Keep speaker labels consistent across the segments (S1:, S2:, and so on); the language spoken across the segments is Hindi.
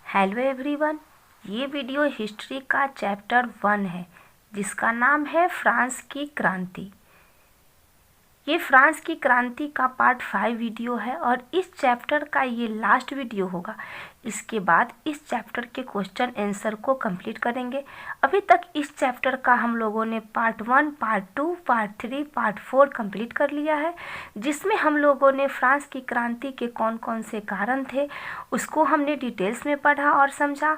S1: हेलो एवरीवन, ये वीडियो हिस्ट्री का चैप्टर 1 है जिसका नाम है फ्रांस की क्रांति। ये फ्रांस की क्रांति का पार्ट 5 वीडियो है और इस चैप्टर का ये लास्ट वीडियो होगा। इसके बाद इस चैप्टर के क्वेश्चन आंसर को कंप्लीट करेंगे। अभी तक इस चैप्टर का हम लोगों ने part 1, part 2, part 3, part 4 complete कर लिया है, जिसमें हम लोगों ने फ्रांस की क्रांति के कौन कौन से कारण थे उसको हमने डिटेल्स में पढ़ा और समझा।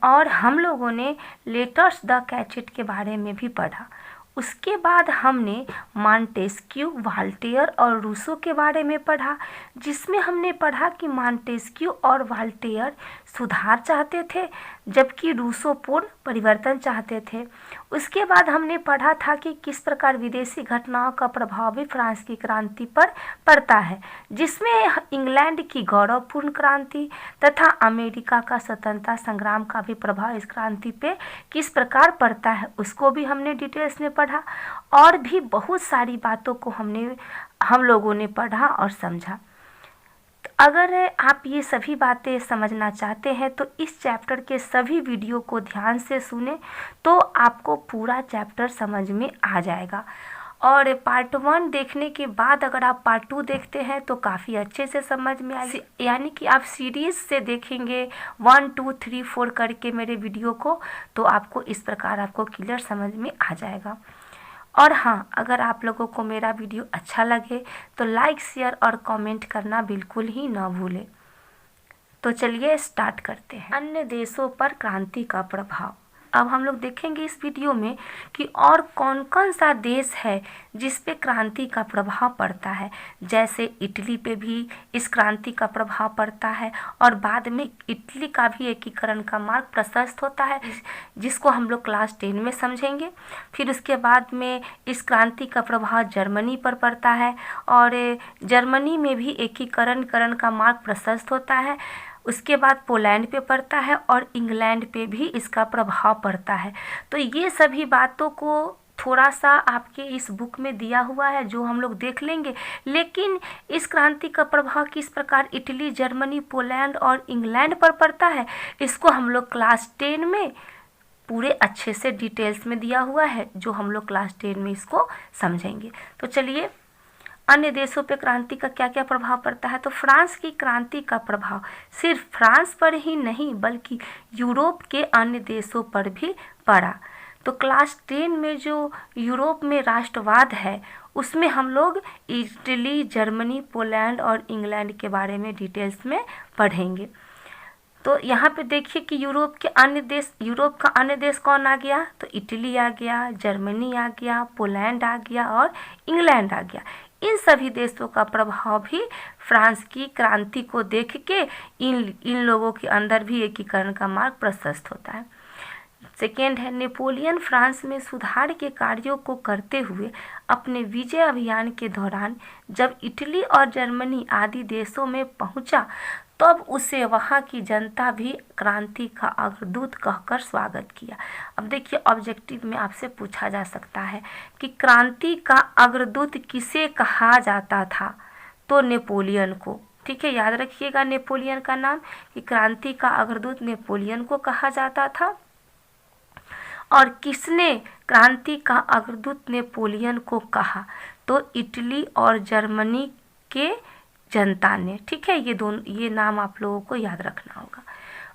S1: और हम लोगों ने लेटर्स द कैचेट के बारे में भी पढ़ा। उसके बाद हमने मॉन्टेस्क्यू, वॉल्टेयर और रूसो के बारे में पढ़ा, जिसमें हमने पढ़ा कि मॉन्टेस्क्यू और वॉल्टेयर सुधार चाहते थे जबकि रूसो पूर्ण परिवर्तन चाहते थे। उसके बाद हमने पढ़ा था कि किस प्रकार विदेशी घटनाओं का प्रभाव भी फ्रांस की क्रांति पर पड़ता है, जिसमें इंग्लैंड की गौरवपूर्ण क्रांति तथा अमेरिका का स्वतंत्रता संग्राम का भी प्रभाव इस क्रांति पे किस प्रकार पड़ता है उसको भी हमने डिटेल्स में पढ़ा। और भी बहुत सारी बातों को हम लोगों ने पढ़ा और समझा। अगर आप ये सभी बातें समझना चाहते हैं तो इस चैप्टर के सभी वीडियो को ध्यान से सुने तो आपको पूरा चैप्टर समझ में आ जाएगा। और पार्ट 1 देखने के बाद अगर आप पार्ट 2 देखते हैं तो काफ़ी अच्छे से समझ में आएगी, यानी कि आप सीरीज़ से देखेंगे 1, 2, 3, 4 करके मेरे वीडियो को, तो आपको इस प्रकार आपको क्लियर समझ में आ जाएगा। और हाँ, अगर आप लोगों को मेरा वीडियो अच्छा लगे तो लाइक, शेयर और कमेंट करना बिल्कुल ही ना भूलें। तो चलिए स्टार्ट करते हैं। अन्य देशों पर क्रांति का प्रभाव। अब हम लोग देखेंगे इस वीडियो में कि और कौन कौन सा देश है जिस पे क्रांति का प्रभाव पड़ता है। जैसे इटली पे भी इस क्रांति का प्रभाव पड़ता है और बाद में इटली का भी एकीकरण का मार्ग प्रशस्त होता है, जिसको हम लोग क्लास 10 में समझेंगे। फिर उसके बाद में इस क्रांति का प्रभाव जर्मनी पर पड़ता है और जर्मनी में भी एकीकरण का मार्ग प्रशस्त होता है। उसके बाद पोलैंड पे पड़ता है और इंग्लैंड पे भी इसका प्रभाव पड़ता है। तो ये सभी बातों को थोड़ा सा आपके इस बुक में दिया हुआ है जो हम लोग देख लेंगे, लेकिन इस क्रांति का प्रभाव किस प्रकार इटली, जर्मनी, पोलैंड और इंग्लैंड पर पड़ता है इसको हम लोग क्लास 10 में पूरे अच्छे से डिटेल्स में दिया हुआ है, जो हम लोग क्लास 10 में इसको समझेंगे। तो चलिए, अन्य देशों पे क्रांति का क्या क्या प्रभाव पड़ता है। तो फ्रांस की क्रांति का प्रभाव सिर्फ फ्रांस पर ही नहीं बल्कि यूरोप के अन्य देशों पर भी पड़ा। तो क्लास 10 में जो यूरोप में राष्ट्रवाद है उसमें हम लोग इटली, जर्मनी, पोलैंड और इंग्लैंड के बारे में डिटेल्स में पढ़ेंगे। तो यहाँ पे देखिए कि यूरोप का अन्य देश कौन आ गया, तो इटली आ गया, जर्मनी आ गया, पोलैंड आ गया और इंग्लैंड आ गया। इन सभी देशों का प्रभाव भी फ्रांस की क्रांति को देख के इन लोगों के अंदर भी एकीकरण का मार्ग प्रशस्त होता है। सेकेंड है, नेपोलियन फ्रांस में सुधार के कार्यों को करते हुए अपने विजय अभियान के दौरान जब इटली और जर्मनी आदि देशों में पहुंचा तब उसे वहां की जनता भी क्रांति का अग्रदूत कहकर स्वागत किया। अब देखिए, ऑब्जेक्टिव में आपसे पूछा जा सकता है कि क्रांति का अग्रदूत किसे कहा जाता था, तो नेपोलियन को। ठीक है, याद रखिएगा नेपोलियन का नाम, कि क्रांति का अग्रदूत नेपोलियन को कहा जाता था। और किसने क्रांति का अग्रदूत नेपोलियन को कहा, तो इटली और जर्मनी के जनता ने। ठीक है, ये नाम आप लोगों को याद रखना होगा।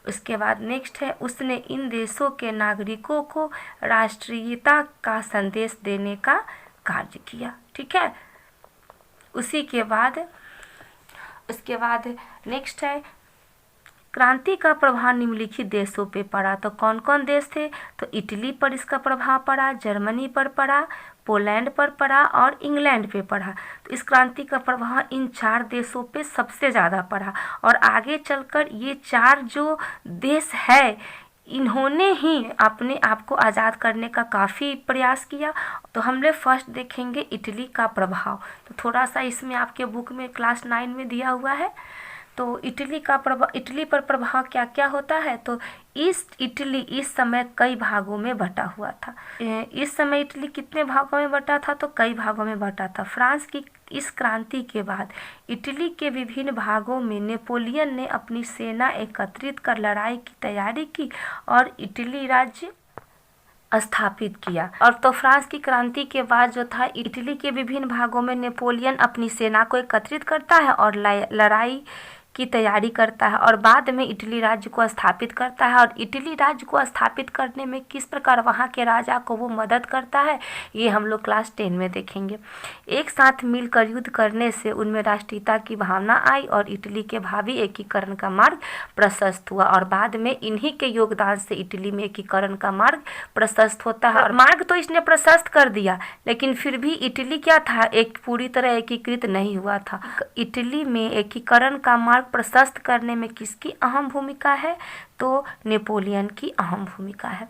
S1: उसके बाद नेक्स्ट है, उसने इन देशों के नागरिकों को राष्ट्रीयता का संदेश देने का कार्य किया। ठीक है, उसके बाद नेक्स्ट है, क्रांति का प्रभाव निम्नलिखित देशों पे पड़ा। तो कौन कौन देश थे, तो इटली पर इसका प्रभाव पड़ा, जर्मनी पर पड़ा, पोलैंड पर पड़ा और इंग्लैंड पे पड़ा। तो इस क्रांति का प्रभाव इन 4 देशों पे सबसे ज़्यादा पड़ा और आगे चलकर ये 4 जो देश है इन्होंने ही अपने आप को आज़ाद करने का काफ़ी प्रयास किया। तो हम लोग फर्स्ट देखेंगे इटली का प्रभाव। तो थोड़ा सा इसमें आपके बुक में क्लास 9 में दिया हुआ है। तो इटली पर प्रभाव क्या क्या होता है, तो इटली इस समय कई भागों में बटा हुआ था। इस समय इटली कितने भागों में बटा था, तो कई भागों में बटा था। फ्रांस की इस क्रांति के बाद इटली के विभिन्न भागों में नेपोलियन ने अपनी सेना एकत्रित कर लड़ाई की तैयारी की और इटली राज्य स्थापित किया। और तो फ्रांस की क्रांति के बाद जो था, इटली के विभिन्न भागों में नेपोलियन अपनी सेना को एकत्रित करता है और लड़ाई की तैयारी करता है और बाद में इटली राज्य को स्थापित करता है। और इटली राज्य को स्थापित करने में किस प्रकार वहाँ के राजा को वो मदद करता है, ये हम लोग क्लास 10 में देखेंगे। एक साथ मिलकर युद्ध करने से उनमें राष्ट्रीयता की भावना आई और इटली के भावी एकीकरण का मार्ग प्रशस्त हुआ। और बाद में इन्हीं के योगदान से इटली में एकीकरण का मार्ग प्रशस्त होता है। और मार्ग तो इसने प्रशस्त कर दिया, लेकिन फिर भी इटली क्या था, एक पूरी तरह एकीकृत नहीं हुआ था। इटली में एकीकरण का मार्ग प्रशस्त करने में किसकी अहम भूमिका है, तो नेपोलियन की अहम भूमिका है।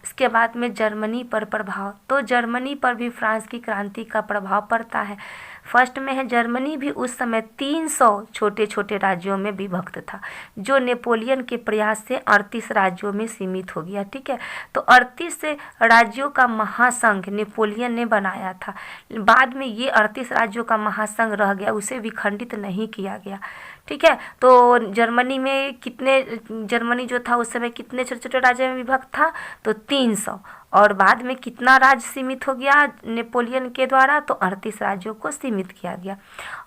S1: इसके बाद में जर्मनी पर प्रभाव, तो जर्मनी पर भी फ्रांस की क्रांति का प्रभाव पड़ता है। फर्स्ट में है, जर्मनी भी उस समय 300 छोटे छोटे राज्यों में विभक्त था, जो नेपोलियन के प्रयास से 38 राज्यों में सीमित हो गया। ठीक है, तो 38 राज्यों का महासंघ नेपोलियन ने बनाया था। बाद में ये 38 राज्यों का महासंघ रह गया, उसे विखंडित नहीं किया गया। ठीक है, तो जर्मनी में जर्मनी जो था उस समय कितने छोटे छोटे राज्यों में विभक्त था, तो 300। और बाद में कितना राज्य सीमित हो गया नेपोलियन के द्वारा, तो 38 राज्यों को सीमित किया गया।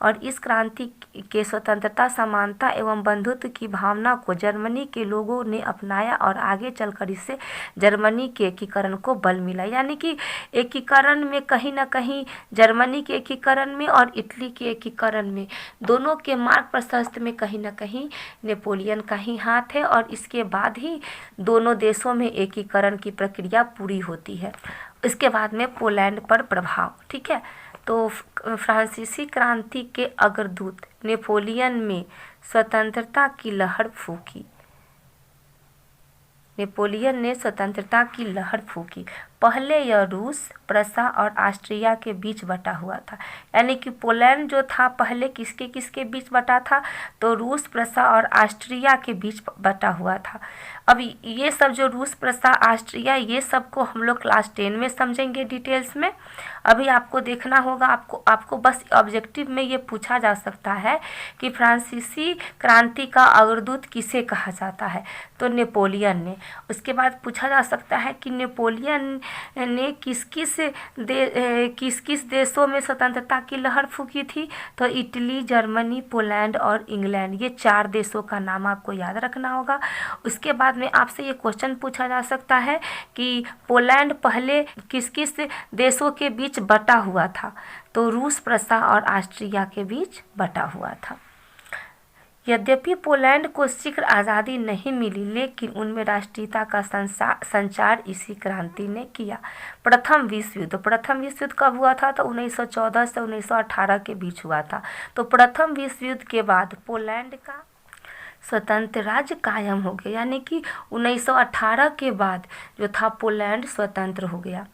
S1: और इस क्रांति के स्वतंत्रता, समानता एवं बंधुत्व की भावना को जर्मनी के लोगों ने अपनाया और आगे चलकर इससे जर्मनी के एकीकरण को बल मिला। यानी कि एकीकरण में कहीं ना कहीं जर्मनी के एकीकरण में और इटली के एकीकरण में, दोनों के मार्ग प्रशस्त में कहीं ना कहीं नेपोलियन का ही हाथ है। और इसके बाद ही दोनों देशों में एकीकरण की प्रक्रिया पूरी होती है। इसके बाद में पोलैंड पर प्रभाव। ठीक है, तो फ्रांसीसी क्रांति के अग्रदूत नेपोलियन में स्वतंत्रता की लहर फूकी। नेपोलियन ने स्वतंत्रता की लहर फूकी। पहले यह रूस, प्रसा और ऑस्ट्रिया के बीच बटा हुआ था। यानी कि पोलैंड जो था पहले किसके बीच बटा था, तो रूस, प्रसा और ऑस्ट्रिया के बीच बटा हुआ था। अब ये सब जो रूस, प्रसा, ऑस्ट्रिया, ये सब को हम लोग क्लास 10 में समझेंगे डिटेल्स में। अभी आपको देखना होगा, आपको बस ऑब्जेक्टिव में ये पूछा जा सकता है कि फ्रांसीसी क्रांति का अग्रदूत किसे कहा जाता है, तो नेपोलियन ने। उसके बाद पूछा जा सकता है कि नेपोलियन ने किस किस देशों में स्वतंत्रता की लहर फूकी थी, तो इटली, जर्मनी, पोलैंड और इंग्लैंड, ये 4 देशों का नाम आपको याद रखना होगा। उसके बाद में आपसे ये क्वेश्चन पूछा जा सकता है कि पोलैंड पहले किस किस देशों के बीच बटा हुआ था, तो रूस, प्रसा और ऑस्ट्रिया के बीच बटा हुआ था। यद्यपि पोलैंड को शीघ्र आज़ादी नहीं मिली, लेकिन उनमें राष्ट्रीयता का संचार इसी क्रांति ने किया। प्रथम विश्व युद्ध कब हुआ था, तो 1914 से 1918 के बीच हुआ था। तो प्रथम विश्व युद्ध के बाद पोलैंड का स्वतंत्र राज्य कायम हो गया। यानी कि 1918 के बाद जो था पोलैंड स्वतंत्र हो गया।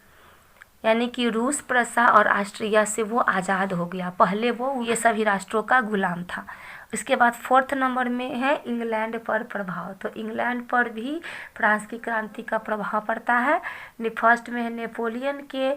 S1: यानी कि रूस, प्रसा और ऑस्ट्रिया से वो आज़ाद हो गया। पहले वो ये सभी राष्ट्रों का गुलाम था। इसके बाद 4th नंबर में है इंग्लैंड पर प्रभाव। तो इंग्लैंड पर भी फ्रांस की क्रांति का प्रभाव पड़ता है। फर्स्ट में है नेपोलियन के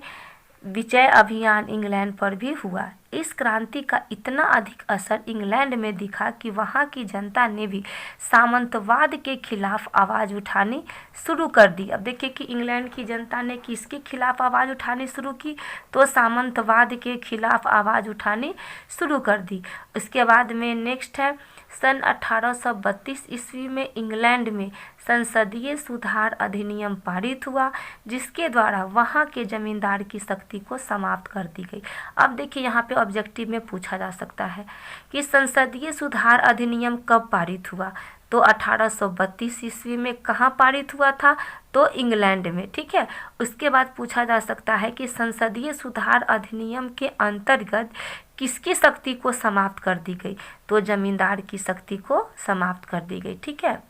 S1: विजय अभियान इंग्लैंड पर भी हुआ। इस क्रांति का इतना अधिक असर इंग्लैंड में दिखा कि वहाँ की जनता ने भी सामंतवाद के खिलाफ आवाज़ उठानी शुरू कर दी। अब देखिए कि इंग्लैंड की जनता ने किसके खिलाफ आवाज़ उठानी शुरू की, तो सामंतवाद के खिलाफ आवाज़ उठानी शुरू कर दी। उसके बाद में नेक्स्ट है सन 1832 ईस्वी में इंग्लैंड में संसदीय सुधार अधिनियम पारित हुआ, जिसके द्वारा वहाँ के जमींदार की शक्ति को समाप्त कर दी गई। अब देखिए यहाँ पे ऑब्जेक्टिव में पूछा जा सकता है कि संसदीय सुधार अधिनियम कब पारित हुआ, तो 1832 ईस्वी में कहाँ पारित हुआ था, तो इंग्लैंड में। ठीक है, उसके बाद पूछा जा सकता है कि संसदीय सुधार अधिनियम के अंतर्गत किसकी शक्ति को समाप्त कर दी गई, तो जमींदार की शक्ति को समाप्त कर दी गई। ठीक है,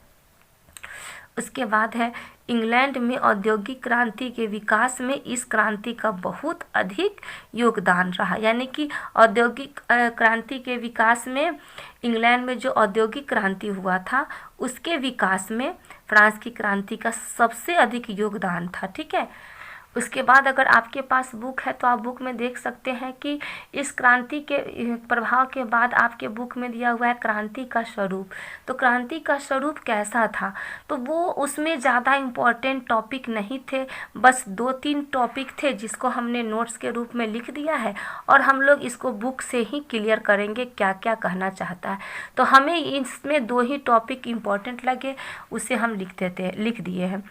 S1: उसके बाद है इंग्लैंड में औद्योगिक क्रांति के विकास में इस क्रांति का बहुत अधिक योगदान रहा। यानी कि औद्योगिक क्रांति के विकास में इंग्लैंड में जो औद्योगिक क्रांति हुआ था उसके विकास में फ्रांस की क्रांति का सबसे अधिक योगदान था। ठीक है, उसके बाद अगर आपके पास बुक है तो आप बुक में देख सकते हैं कि इस क्रांति के प्रभाव के बाद आपके बुक में दिया हुआ है क्रांति का स्वरूप। तो क्रांति का स्वरूप कैसा था, तो वो उसमें ज़्यादा इम्पोर्टेंट टॉपिक नहीं थे, बस 2-3 टॉपिक थे जिसको हमने नोट्स के रूप में लिख दिया है और हम लोग इसको बुक से ही क्लियर करेंगे क्या क्या कहना चाहता है। तो हमें इसमें 2 ही टॉपिक इम्पोर्टेंट लगे, उसे हम लिख दिए हैं।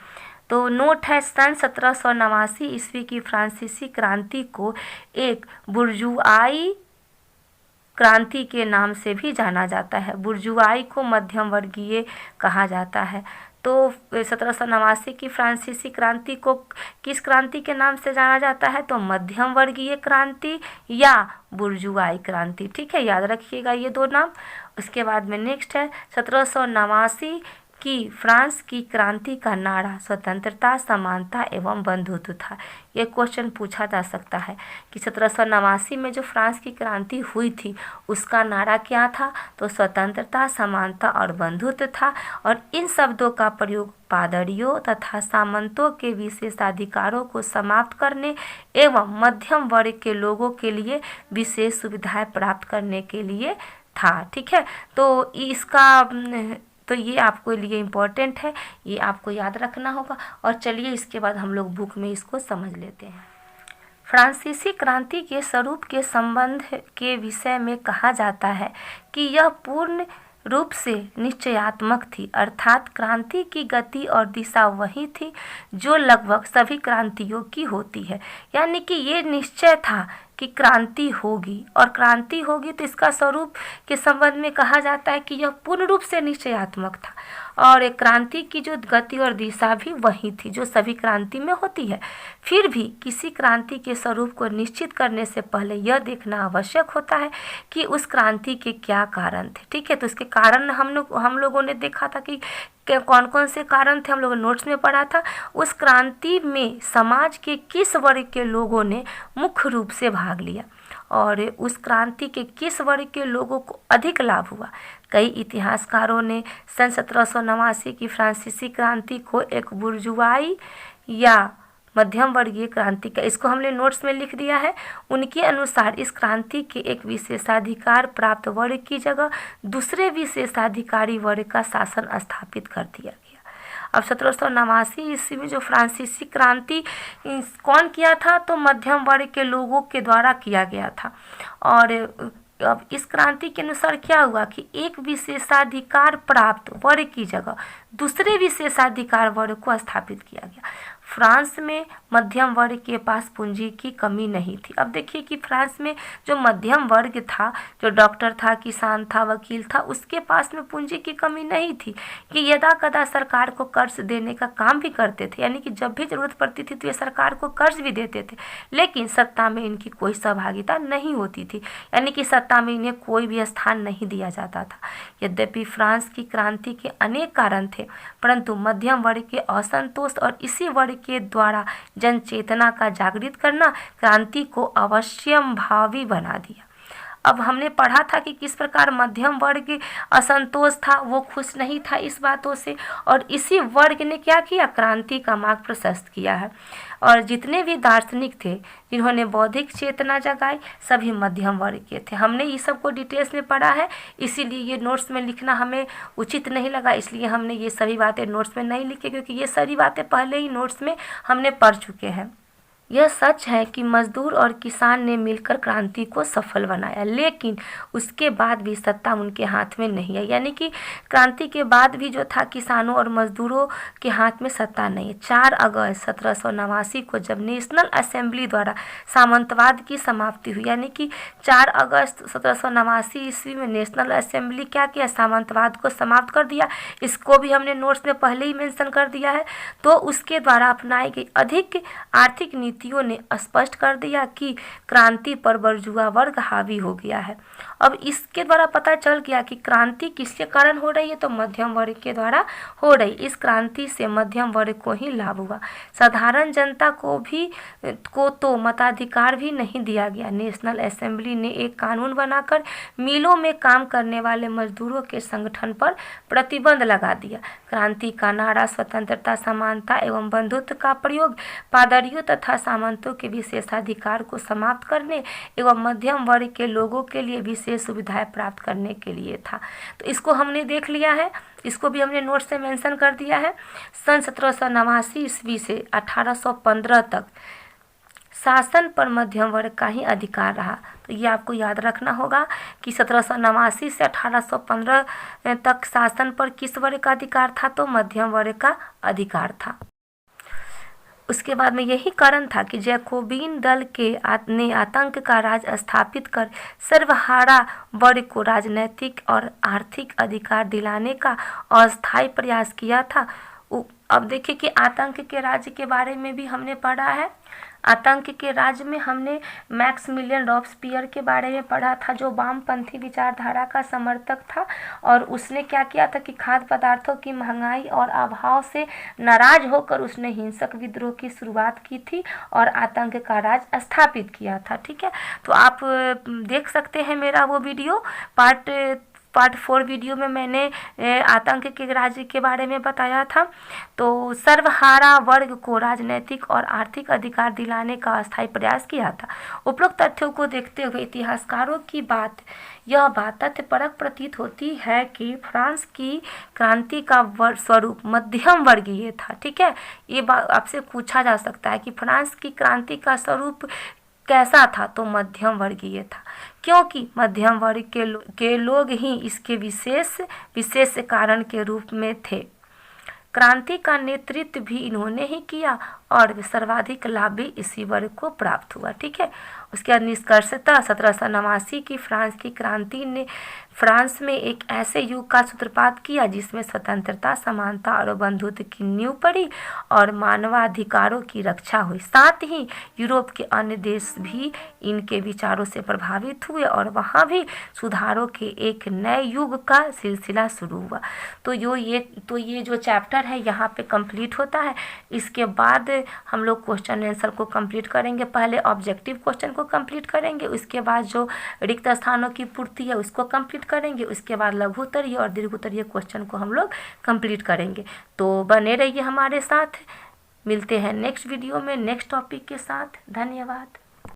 S1: तो नोट है, सन 1789 ईस्वी की फ्रांसीसी क्रांति को एक बुर्जुआई क्रांति के नाम से भी जाना जाता है। बुर्जुआई को मध्यम वर्गीय कहा जाता है। तो 1789 की फ्रांसीसी क्रांति को किस क्रांति के नाम से जाना जाता है, तो मध्यम वर्गीय क्रांति या बुर्जुआई क्रांति। ठीक है, याद रखिएगा ये 2 नाम। उसके बाद में नेक्स्ट है 1789 कि फ्रांस की क्रांति का नारा स्वतंत्रता, समानता एवं बंधुत्व था। ये क्वेश्चन पूछा जा सकता है कि 1789 में जो फ्रांस की क्रांति हुई थी उसका नारा क्या था, तो स्वतंत्रता, समानता और बंधुत्व था। और इन शब्दों का प्रयोग पादरियों तथा सामंतों के विशेषाधिकारों को समाप्त करने एवं मध्यम वर्ग के लोगों के लिए विशेष सुविधाएं प्राप्त करने के लिए था। ठीक है, तो ये आपको लिए इम्पोर्टेंट है, ये आपको याद रखना होगा। और चलिए इसके बाद हम लोग बुक में इसको समझ लेते हैं। फ्रांसीसी क्रांति के स्वरूप के संबंध के विषय में कहा जाता है कि यह पूर्ण रूप से निश्चयात्मक थी, अर्थात क्रांति की गति और दिशा वही थी जो लगभग सभी क्रांतियों की होती है। यानी कि ये निश्चय था कि क्रांति होगी, और क्रांति होगी तो इसका स्वरूप के संबंध में कहा जाता है कि यह पूर्ण रूप से निश्चयात्मक था, और एक क्रांति की जो गति और दिशा भी वही थी जो सभी क्रांति में होती है। फिर भी किसी क्रांति के स्वरूप को निश्चित करने से पहले यह देखना आवश्यक होता है कि उस क्रांति के क्या कारण थे। ठीक है, तो इसके कारण हम लोगों ने देखा था कि कौन कौन से कारण थे, हम लोगों ने नोट्स में पढ़ा था। उस क्रांति में समाज के किस वर्ग के लोगों ने मुख्य रूप से भाग लिया और उस क्रांति के किस वर्ग के लोगों को अधिक लाभ हुआ। कई इतिहासकारों ने सन 1789 की फ्रांसीसी क्रांति को एक बुर्जुआई या मध्यम वर्गीय क्रांति का, इसको हमने नोट्स में लिख दिया है। उनके अनुसार इस क्रांति के एक विशेषाधिकार प्राप्त वर्ग की जगह दूसरे विशेषाधिकारी वर्ग का शासन स्थापित कर दिया गया। अब 1789 ईस्वी में जो फ्रांसीसी क्रांति कौन किया था, तो मध्यम वर्ग के लोगों के द्वारा किया गया था। और अब इस क्रांति के अनुसार क्या हुआ कि एक विशेषाधिकार प्राप्त वर्ग की जगह दूसरे विशेषाधिकार वर्ग को स्थापित किया गया। फ्रांस में मध्यम वर्ग के पास पूंजी की कमी नहीं थी। अब देखिए कि फ्रांस में जो मध्यम वर्ग था, जो डॉक्टर था, किसान था, वकील था, उसके पास में पूंजी की कमी नहीं थी कि यदा कदा सरकार को कर्ज देने का काम भी करते थे, यानी कि जब भी जरूरत पड़ती थी तो ये सरकार को कर्ज भी देते थे, लेकिन सत्ता में इनकी कोई सहभागिता नहीं होती थी, यानी कि सत्ता में इन्हें कोई भी स्थान नहीं दिया जाता था। यद्यपि फ्रांस की क्रांति के अनेक कारण थे, परंतु मध्यम वर्ग के असंतोष और इसी वर्ग के द्वारा जन चेतना का जागृत करना क्रांति को अवश्यंभावी बना दिया। अब हमने पढ़ा था कि किस प्रकार मध्यम वर्ग असंतोष था, वो खुश नहीं था इस बातों से, और इसी वर्ग ने क्या किया, क्रांति का मार्ग प्रशस्त किया है। और जितने भी दार्शनिक थे जिन्होंने बौद्धिक चेतना जगाई, सभी मध्यम वर्ग के थे। हमने ये सब को डिटेल्स में पढ़ा है, इसीलिए ये नोट्स में लिखना हमें उचित नहीं लगा, इसलिए हमने ये सभी बातें नोट्स में नहीं लिखी, क्योंकि ये सारी बातें पहले ही नोट्स में हमने पढ़ चुके हैं। यह सच है कि मजदूर और किसान ने मिलकर क्रांति को सफल बनाया, लेकिन उसके बाद भी सत्ता उनके हाथ में नहीं है, यानी कि क्रांति के बाद भी जो था किसानों और मजदूरों के हाथ में सत्ता नहीं है। 4 अगस्त 1789 को जब नेशनल असेंबली द्वारा सामंतवाद की समाप्ति हुई, यानी कि 4 अगस्त 1789 ईस्वी में नेशनल असेंबली क्या किया, सामंतवाद को समाप्त कर दिया। इसको भी हमने नोट्स में पहले ही मेंशन कर दिया है। तो उसके द्वारा अपनाई गई अधिक आर्थिक नीति नीतियों ने स्पष्ट कर दिया कि क्रांति पर बुर्जुआ वर्ग हावी हो गया है। अब इसके द्वारा पता चल गया कि क्रांति किसके कारण हो रही है, तो मध्यम वर्ग के द्वारा हो रही। इस क्रांति से मध्यम वर्ग को ही लाभ हुआ। साधारण जनता को तो मताधिकार भी नहीं दिया गया। नेशनल असेंबली ने एक कानून बनाकर मिलों में काम करने वाले मजदूरों के संगठन पर प्रतिबंध लगा दिया। क्रांति का नारा स्वतंत्रता, समानता एवं बंधुत्व का प्रयोग पादरियों तथा सामंतों के विशेषाधिकार को समाप्त करने एवं मध्यम वर्ग के लोगों के लिए विशेष सुविधाएं प्राप्त करने के लिए था। तो इसको हमने देख लिया है, इसको भी हमने नोट से मेंशन कर दिया है। सन 1789 ईस्वी से 1815 तक शासन पर मध्यम वर्ग का ही अधिकार रहा। तो ये आपको याद रखना होगा कि 1789 से 1815 तक शासन पर किस वर्ग का अधिकार था, तो मध्यम वर्ग का अधिकार था। उसके बाद में यही कारण था कि जैकोबिन दल ने आतंक का राज स्थापित कर सर्वहारा वर्ग को राजनैतिक और आर्थिक अधिकार दिलाने का अस्थायी प्रयास किया था। अब देखिए कि आतंक के राज्य के बारे में भी हमने पढ़ा है। आतंक के राज्य में हमने मैक्सिमिलियन रॉबस्पियर के बारे में पढ़ा था, जो वामपंथी विचारधारा का समर्थक था और उसने क्या किया था कि खाद्य पदार्थों की महंगाई और अभाव से नाराज होकर उसने हिंसक विद्रोह की शुरुआत की थी और आतंक का राज स्थापित किया था। ठीक है, तो आप देख सकते हैं मेरा वो वीडियो पार्ट 4 वीडियो में मैंने आतंक के राज्य के बारे में बताया था। तो सर्वहारा वर्ग को राजनीतिक और आर्थिक अधिकार दिलाने का अस्थायी प्रयास किया था। उपरोक्त तथ्यों को देखते हुए इतिहासकारों की यह बात तथ्यपरक प्रतीत होती है कि फ्रांस की क्रांति का स्वरूप मध्यम वर्गीय था। ठीक है, ये बात आपसे पूछा जा सकता है कि फ्रांस की क्रांति का स्वरूप कैसा था, तो मध्यम वर्गीय था, क्योंकि मध्यम वर्ग के लोग ही इसके विशेष कारण के रूप में थे। क्रांति का नेतृत्व भी इन्होंने ही किया और सर्वाधिक लाभ भी इसी वर्ग को प्राप्त हुआ। ठीक है, उसके बाद निष्कर्षतः 1789 की फ्रांस की क्रांति ने फ्रांस में एक ऐसे युग का सूत्रपात किया जिसमें स्वतंत्रता, समानता और बंधुत्व की नींव पड़ी और मानवाधिकारों की रक्षा हुई। साथ ही यूरोप के अन्य देश भी इनके विचारों से प्रभावित हुए और वहाँ भी सुधारों के एक नए युग का सिलसिला शुरू हुआ। तो ये जो चैप्टर है यहाँ पे कंप्लीट होता है। इसके बाद हम लोग क्वेश्चन आंसर को कंप्लीट करेंगे। पहले ऑब्जेक्टिव क्वेश्चन को कंप्लीट करेंगे, उसके बाद जो रिक्त स्थानों की पूर्ति है उसको कंप्लीट करेंगे, उसके बाद लघु उत्तरीय और दीर्घ उत्तरीय क्वेश्चन को हम लोग कंप्लीट करेंगे। तो बने रहिए हमारे साथ, मिलते हैं नेक्स्ट वीडियो में नेक्स्ट टॉपिक के साथ। धन्यवाद।